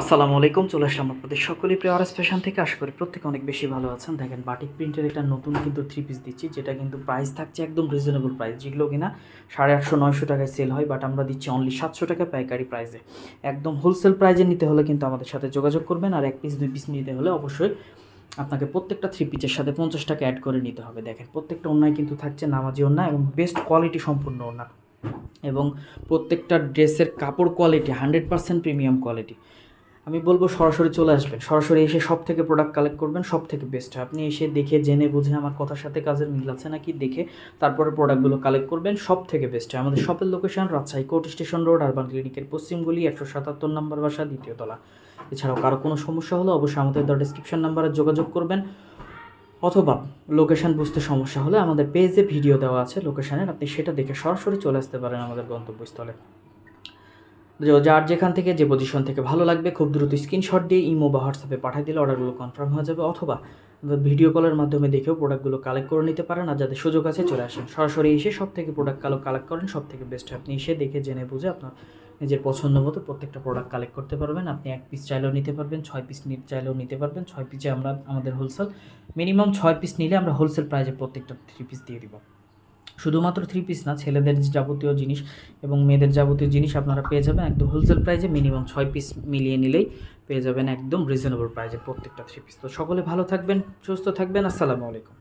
আসসালামু আলাইকুম, চলে আসলাম আপনাদের সকলেই প্রিয় আরএস ফ্যাশন থেকে। আশা করি প্রত্যেকে অনেক বেশি ভালো আছেন। দেখেন, বাটিক প্রিন্টের একটা নতুন কিন্তু থ্রি পিস দিচ্ছি, যেটা কিন্তু প্রাইস থাকছে একদম রিজনেবল প্রাইস, যেগুলো কিনা 850-900 টাকায় সেল হয়, বাট আমরা দিচ্ছি অনলি 700 টাকা পাইকারি প্রাইসে। একদম হোলসেল প্রাইজে নিতে হলে কিন্তু আমাদের সাথে যোগাযোগ করবেন, আর 1 পিস 2 পিস নিতে হলে অবশ্যই আপনাকে প্রত্যেকটা থ্রি পিসের সাথে 50 টাকা অ্যাড করে নিতে হবে। দেখেন, প্রত্যেকটা ওড়নায় কিন্তু থাকছে নামাজি ওড়না এবং বেস্ট কোয়ালিটি সম্পূর্ণ ওড়না, এবং প্রত্যেকটা ড্রেসের কাপড় কোয়ালিটি 100% প্রিমিয়াম কোয়ালিটি। আমি বলবো সরাসরি চলে আসবেন, সরাসরি এসে সব থেকে প্রোডাক্ট কালেক্ট করবেন, সব থেকে বেস্ট হয়। আপনি এসে দেখে জেনে বুঝে আমার কথার সাথে কাজের মিল আছে নাকি দেখে তারপরে প্রোডাক্টগুলো কালেক্ট করবেন, সব থেকে বেস্ট হয়। আমাদের শপের location Rajshahi court station road, urban ক্লিনিকের পশ্চিমগুলি, 177 নম্বর বাসা, 2য় তলা। এছাড়াও কারো কোনো সমস্যা হলে অবশ্যই আমাদের ডেসক্রিপশন নাম্বারে যোগাযোগ করবেন, অথবা লোকেশন বুঝতে সমস্যা হলে আমাদের পেজে ভিডিও দেওয়া আছে লোকেশনের, আপনি সেটা দেখে সরাসরি চলে আসতে পারেন আমাদের গন্তব্যস্থলে। যার যেখান থেকে যে পজিশন থেকে ভালো লাগবে খুব দ্রুত স্ক্রিনশট দিয়ে ইমো বা হোয়াটসঅ্যাপে পাঠিয়ে দিলে অর্ডারগুলো কনফার্ম হয়ে যাবে, অথবা ভিডিও কলের মাধ্যমে দেখেও প্রোডাক্টগুলো কালেক্ট করে নিতে পারেন। আর যাদের সুযোগ আছে চলে আসেন, সরাসরি এসে সব থেকে প্রোডাক্ট কালেক্ট করেন, সব থেকে বেস্ট হয়। আপনি এসে দেখে জেনে বুঝে আপনার নিজের পছন্দ মতো প্রত্যেকটা প্রোডাক্ট কালেক্ট করতে পারবেন। আপনি 1 পিস চাইলেও নিতে পারবেন, 6 পিস চাইলেও নিতে পারবেন। 6 পিসে আমরা আমাদের হোলসেল মিনিমাম 6 পিস নিলে আমরা হোলসেল প্রাইজে প্রত্যেকটা থ্রি পিস দিয়ে দিব। শুধুমাত্র থ্রি পিস না, ছেলেদের যাবতীয় জিনিস এবং মেয়েদের যাবতীয় জিনিস আপনারা পেয়ে যাবেন একদম হোলসেল প্রাইজে। মিনিমাম 6 পিস মিলিয়ে নিলেই পেয়ে যাবেন একদম রিজনেবল প্রাইজে প্রত্যেকটা থ্রি পিস। তো সকলে ভালো থাকবেন, সুস্থ থাকবেন। আসসালামু আলাইকুম।